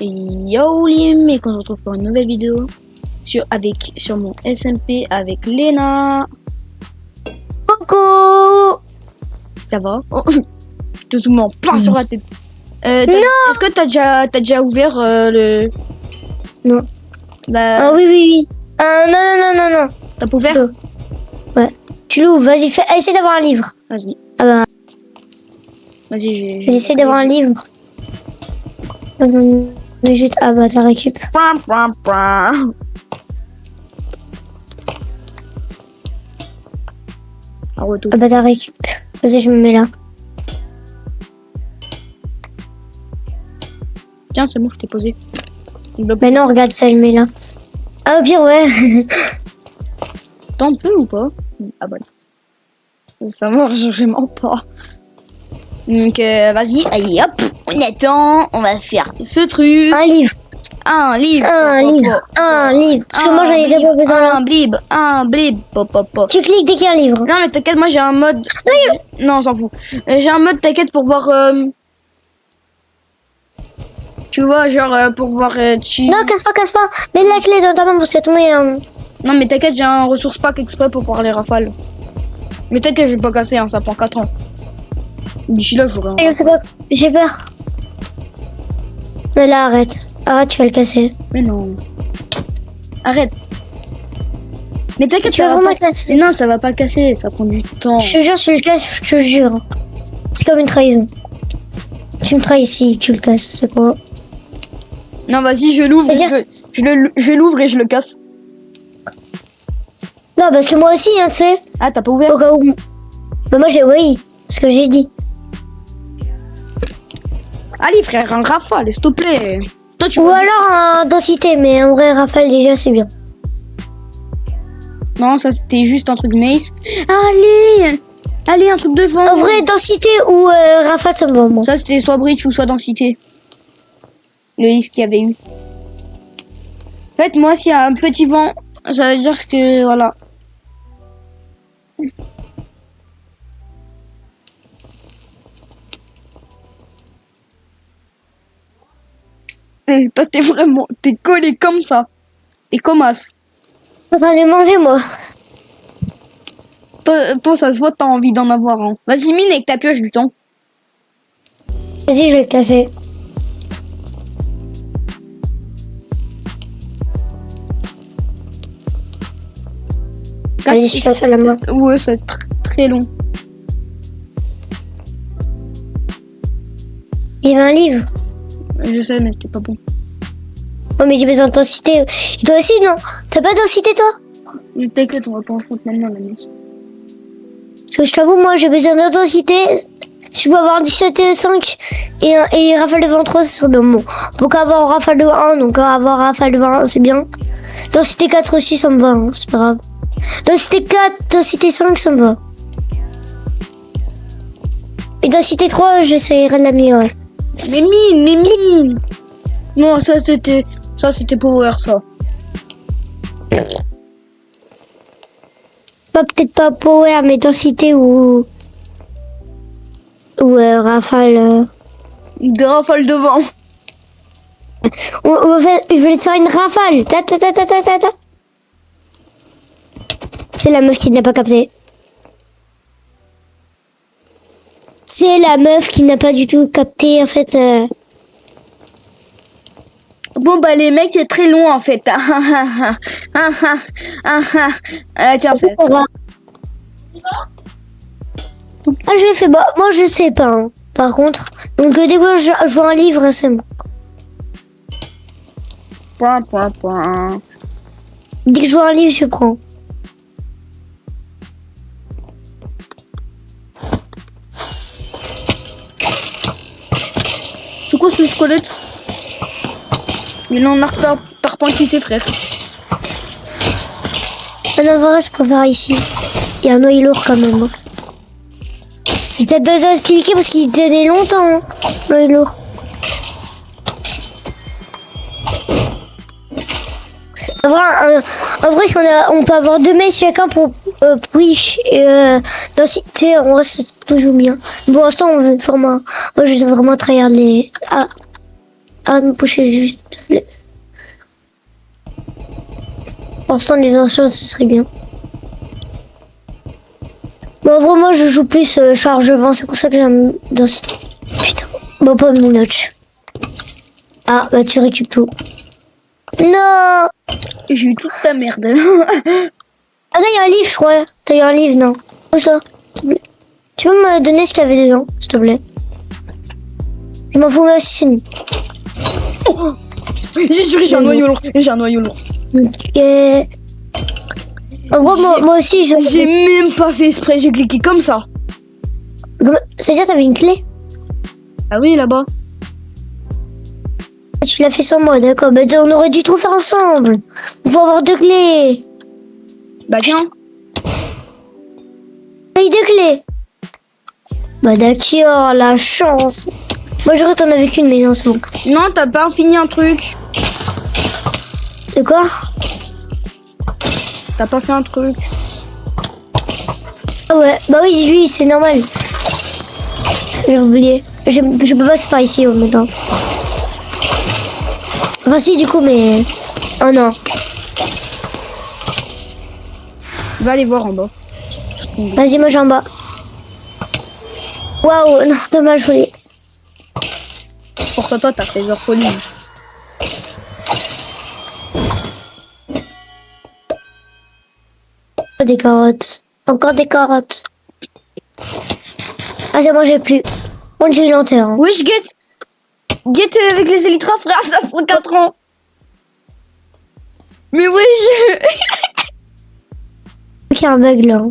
Yo les mecs, on se retrouve pour une nouvelle vidéo sur mon SMP avec Léna. Coucou. Ça va? Oh, je te zoome en plein sur la tête. Non. Est-ce que t'as déjà ouvert le... Non. Bah, Ah oui. Non. t'as pas ouvert? Non. Ouais. Tu l'ouvres, vas-y, essaie d'avoir un livre. Vas-y. Ah bah, Vas-y, essaie d'avoir un livre. Mais juste, ah bah, t'as récup. Ah, retour. Ah bah, t'as récup. Vas-y, je me mets là. Tiens, c'est bon, je t'ai posé. Mais non, regarde, ça le met là. Ah, au pire, ouais. T'en peux ou pas? Ah bah non. Ça marche vraiment pas. Donc vas-y, allez hop, on attend, on va faire ce truc. Un livre. Un livre. Un livre. Un livre. Parce que moi, j'en ai déjà pas besoin là. Un blib. Tu cliques dès qu'il y a un livre. Non mais t'inquiète, moi j'ai un mode. Non, on s'en fout. J'ai un mode, t'inquiète, pour voir. Tu vois, genre pour voir. Non, casse pas. Mets la clé dans ta main parce que tombé. Non mais t'inquiète, j'ai un ressource pack exprès pour voir les rafales. Mais t'inquiète, je vais pas casser, hein, ça prend 4 ans. D'ici là, j'aurai un. J'ai peur. Mais là, arrête, tu vas le casser. Mais non. Arrête. Mais t'inquiète, Tu vas vraiment le casser. Mais non, ça va pas le casser, ça prend du temps. Je te jure, tu le casses, je te jure. C'est comme une trahison. Tu me trahis si tu le casses, c'est quoi? Non, vas-y, je l'ouvre. Je l'ouvre et je le casse. Non, parce que moi aussi, hein, tu sais. Ah, t'as pas ouvert? Au cas où. Bah, moi, oui, ce que j'ai dit. Allez, frère, un rafale, s'il te plaît. Toi, tu Ou vois... alors un densité, mais en vrai, Rafale, déjà, c'est bien. Non, ça, c'était juste un truc mace. Allez, un truc de vent. En vrai, densité ou Rafale, ça me va, moi. Ça, c'était soit bridge ou soit densité. Le livre qu'il y avait eu. En fait, moi, s'il y a un petit vent, ça veut dire que, voilà. Toi, t'es collé comme ça. T'es comme as. Je suis en train de les manger, moi. Toi, ça se voit, t'as envie d'en avoir un. Vas-y, mine avec ta pioche du temps. Vas-y, je vais le casser. Vas-y, je passe à la main. Ouais, c'est très long. Il y avait un livre. Je sais, mais c'était pas bon. Oh, mais j'ai besoin de densité. Et toi aussi, non? T'as pas de densité, toi? T'inquiète, on va pas en foutre maintenant, la mise. Parce que je t'avoue, moi, j'ai besoin de densité. Si je peux avoir 17,5 et rafale de 23, ce serait bien. Bon, donc avoir rafale de 1, donc avoir rafale de 1, c'est bien. Densité 4 aussi, ça me va, hein, c'est pas grave. Densité 4, densité 5, ça me va. Et densité 3, j'essayerai de l'améliorer. Mais mine. Non, ça c'était power, ça. Peut-être pas power, mais densité ou rafale. Des rafales de vent. Je voulais te faire une rafale. Ta. C'est la meuf qui n'a pas capté. C'est la meuf qui n'a pas du tout capté, en fait. Bon, bah, les mecs, c'est très long, en fait. Tiens, fais. Ah, je l'ai fait. Bah, moi, je sais pas. Hein, par contre. Donc, dès que je vois un livre, c'est bon. Point. Dès que je vois un livre, je prends. C'est quoi ce squelette? Il en a repenquité, frère. Ah non, en vrai, je préfère ici. Il y a un noyau lourd quand même. Hein. J'ai peut-être de cliquer parce qu'il tenait longtemps. Hein, noyau lourd. En vrai, si on peut avoir 2 mails chacun pour push et densité, en vrai, c'est toujours bien. Pour l'instant, on veut vraiment. Moi, je veux vraiment tryhard les. Ah. Arrête de me pousser juste. Pour l'instant, les enchantements, ce serait bien. Bon, vraiment, je joue plus charge-vent, c'est pour ça que j'aime dans ce... Putain, bon, pas mon notch. Ah, bah tu récupères tout. Non. J'ai eu toute ta merde. Ah, ça, il y a un livre, je crois. T'as eu un livre, non? Où ça? Tu peux me donner ce qu'il y avait dedans, s'il te plaît? Je m'en fous, mais aussi, Oh, j'ai juré, j'ai un noyau lourd. J'ai un noyau lourd. Ok. En gros, moi aussi, J'ai même pas fait exprès, j'ai cliqué comme ça. C'est-à-dire, t'avais une clé? Ah oui, là-bas. Tu l'as fait sans moi, d'accord. Bah, on aurait dû tout faire ensemble. On va avoir 2 clés. Bah tiens. T'as eu 2 clés. Bah d'accord, la chance. Moi j'aurais t'en avais qu'une, mais non, c'est bon. Non, t'as pas fini un truc. De quoi? T'as pas fait un truc. Ah ouais, bah oui, lui, c'est normal. J'ai oublié. Je peux passer par ici maintenant. Enfin si, du coup, mais... Oh non. Va aller voir en bas. Vas-y, moi j'ai en bas. Waouh, non, dommage, je voulais... Pourquoi toi, t'as fait orphelines? Oh, des carottes. Encore des carottes. Ah, c'est bon, j'ai plus. Bon, j'ai eu lenteur. Hein. Wesh, Get avec les élytras, frère, ça fait 4 ans. Mais wesh. Il y a un bug là.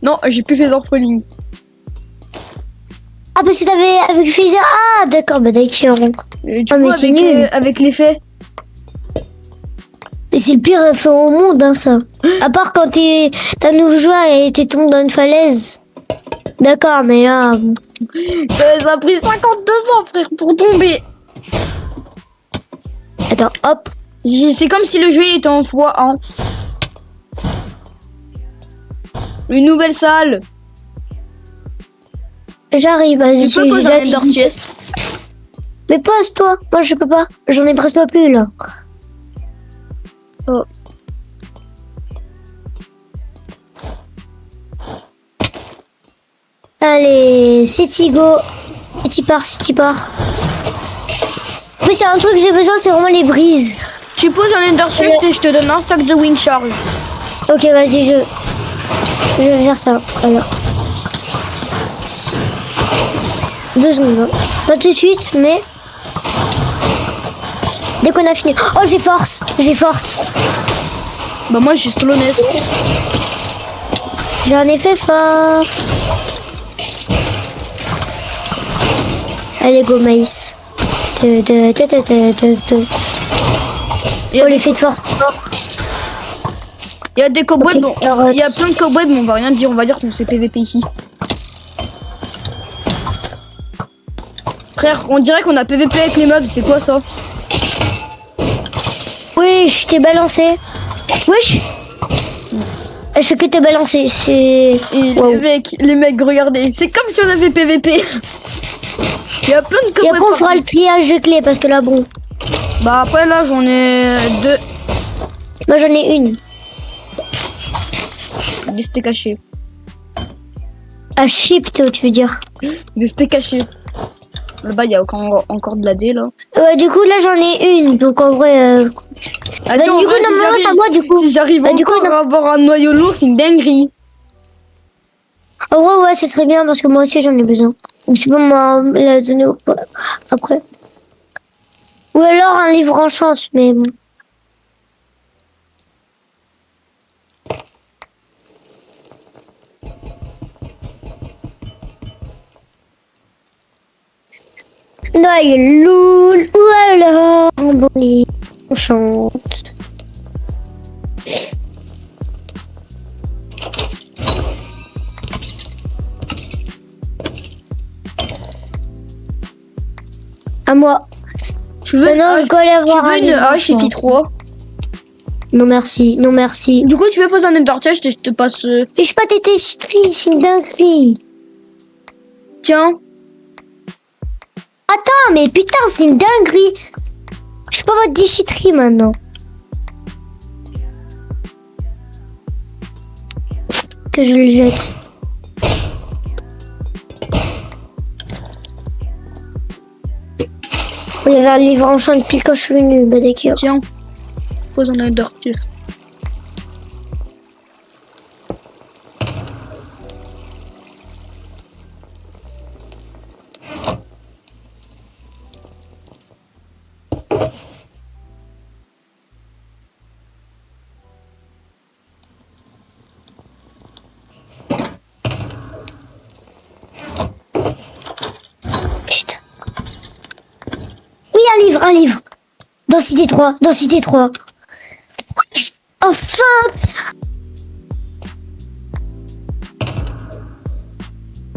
Non, j'ai plus fait orphelines. Ah, parce que t'avais avec Phaser. Ah, d'accord, bah d'accord. Tu Ah, mais vois, c'est nul. avec l'effet. Mais c'est le pire feu au monde, hein, ça. À part quand t'as un nouveau joueur et tu tombes dans une falaise. D'accord, mais là... Ça a pris 52 ans, frère, pour tomber. Attends, hop. C'est comme si le jeu il était en x1. Une nouvelle salle. J'arrive, vas-y. Tu peux poser un ender chest. Mais pose-toi. Moi, je peux pas. J'en ai presque plus, là. Oh. Allez, c'est go. C'est part. Mais c'est un truc que j'ai besoin, c'est vraiment les brises. Tu poses un ender chest et je te donne un stock de wing charge. Ok, vas-y, je vais faire ça. Voilà. 2 secondes. Hein. Pas tout de suite, mais... Dès qu'on a fini... Oh, j'ai force. Bah moi j'ai slowness. J'en ai fait force. Allez, go maïs. Oh, l'effet de force. Il y a des cobwebs, Ok, bon, alors, il y a plein de cobwebs, mais on va rien dire, on va dire qu'on c'est PVP ici. Frère, on dirait qu'on a PVP avec les mobs, c'est quoi ça? Oui, je t'ai balancé. Wesh. Je fais que te balancer, c'est... Et Wow. les mecs, regardez, c'est comme si on avait PVP. Il y a plein de Et cobwebs. après, on fera le triage de clés, parce que là, bon... Bah après là, j'en ai 2. Moi, j'en ai une. Des steaks cachés. À chip, toi, tu veux dire. Des steaks cachés. Là-bas, il y a encore de la D, là. Ouais, du coup, là, j'en ai une. Donc, en vrai... Ah, Bah, du coup, normalement, c'est à moi, du coup. Si j'arrive Bah, du coup, encore à avoir un noyau lourd, c'est une dinguerie. En vrai, ouais, ce serait bien, parce que moi aussi, j'en ai besoin. Donc, je peux me la donner après. Ou alors, un livre en chance, mais bon. Noël loul, ou alors un bon lit, on chante. À moi. Tu veux Maintenant, je vais avoir un une livre en hache et chance. 3. Non merci, non merci. Du coup, tu veux poser un ender chest et je te passe... Mais je suis pas tété, c'est une dinguerie. Tiens. attends, mais putain, c'est une dinguerie. Je peux pas votre déchetterie maintenant. Que je le jette. Il y avait un livre en chant depuis quand je suis venue, bah d'accord. Tiens, pose en Undertale. Putain. Oui, un livre. Densité 3. Enfin.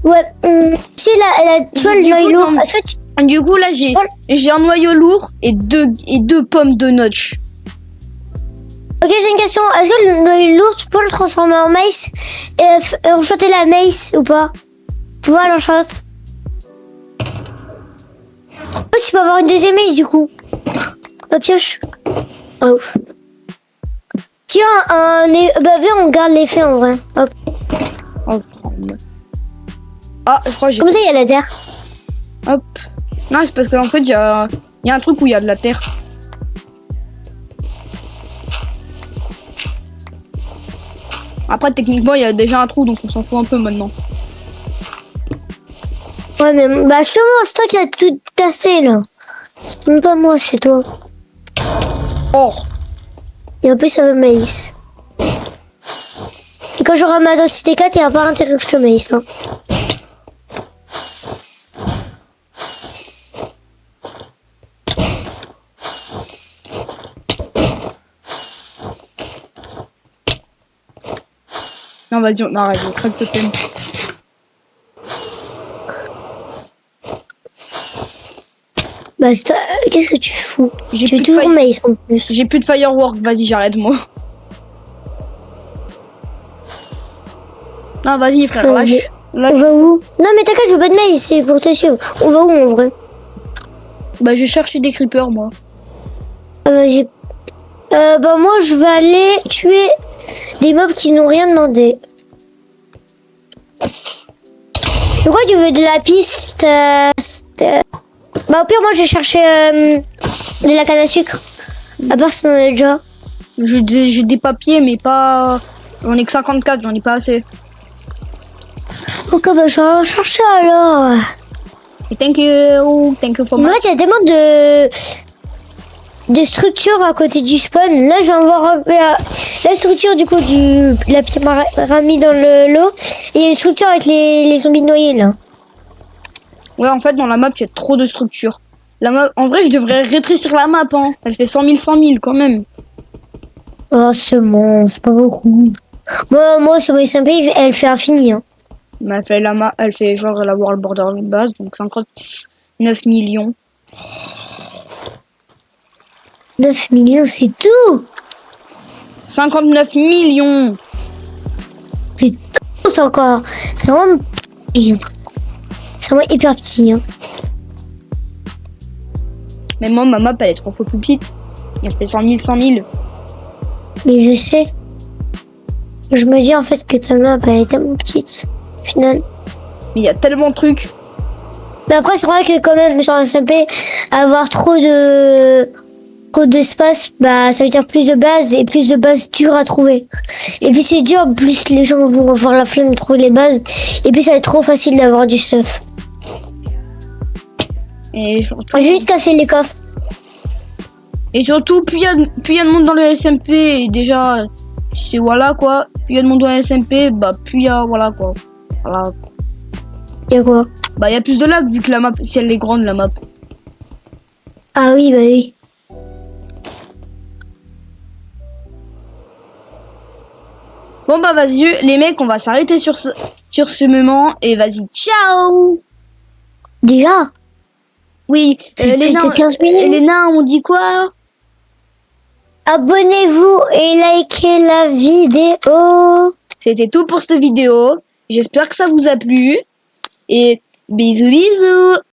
Ouais, tu sais, tu vois le noyau lourd. Est-ce que tu... Du coup, là, j'ai un noyau lourd et deux pommes de notch. Ok, j'ai une question. Est-ce que le noyau lourd, tu peux le transformer en maïs et enchanter la maïs ou pas? Tu vois, l'enchante. Oh, tu peux avoir une deuxième maïs du coup. La pioche. Ah, ouf. Tiens, bah, viens, on garde l'effet en vrai. Hop. Oh, ah, je crois que j'ai... Comme ça, il y a la terre. Hop. Non, c'est parce qu'en fait, il y a un truc où il y a de la terre. Après, techniquement, il y a déjà un trou, donc on s'en fout un peu maintenant. Ouais, mais bah, justement, c'est toi qui as tout cassé là. C'est même pas moi, c'est toi. Oh. Et en plus, ça veut maïs. Et quand j'aurai ma densité 4, il n'y a pas intérêt que je te maïs. Hein. Non, vas-y, on arrête, on craque totem. Bah, qu'est-ce que tu fous? J'ai Tu plus de toujours fire- maïs en plus. J'ai plus de firework, vas-y, j'arrête moi. Non, vas-y, frère, Vas-y. lâche. On va où? Non, mais t'inquiète, je veux pas de maïs, c'est pour te suivre. On va où en vrai? Bah, j'ai cherché des creepers, moi. Vas-y. Bah, moi, je vais aller tuer des mobs qui n'ont rien demandé. Pourquoi tu veux de la piste? Bah, au pire, moi, j'ai cherché de la canne à sucre. À part si on en a déjà. J'ai des papiers, mais pas... J'en ai que 54, j'en ai pas assez. Ok, bah, je vais en chercher alors. Et thank you for En much. fait, il y a tellement de structures à côté du spawn. Là, je vais en voir la structure du coup la petite pyramide dans le lot. Et il y a une structure avec les zombies noyés là. Ouais, en fait, dans la map, il y a trop de structures. La map... En vrai, je devrais rétrécir la map, hein. Elle fait 100 000 quand même. Oh, c'est bon, c'est pas beaucoup. Moi sur mes SMP, elle fait infini. Hein. Mais elle fait genre la World Border base, donc 59 millions. 9 millions, c'est tout. 59 millions. C'est tout encore. C'est vraiment petit. Hein. C'est vraiment hyper petit. Hein. Mais moi, ma map, elle est 3 fois plus petite. Elle fait 100 000. Mais je sais. Je me dis en fait que ta map, elle est tellement petite. Au final. Mais il y a tellement de trucs. Mais après, c'est vrai que quand même, sur un SMP, avoir trop d'espace, bah, ça veut dire plus de bases et plus de bases dures à trouver. Et puis c'est dur, plus les gens vont avoir la flemme de trouver les bases. Et puis ça va être trop facile d'avoir du stuff. Et surtout, Juste casser les coffres. plus il y a de monde dans le SMP, et déjà, c'est voilà quoi. Plus il y a de monde dans le SMP, bah plus il y a voilà quoi. Voilà. Y'a quoi? Bah il y a plus de lag vu que la map, si elle est grande la map. Ah oui, bah oui. Bon bah vas-y les mecs, on va s'arrêter sur ce moment et vas-y, ciao. Déjà? Oui, C'est plus de 15 minutes. les nains, on dit quoi? Abonnez-vous et likez la vidéo. C'était tout pour cette vidéo. J'espère que ça vous a plu. Et bisous bisous.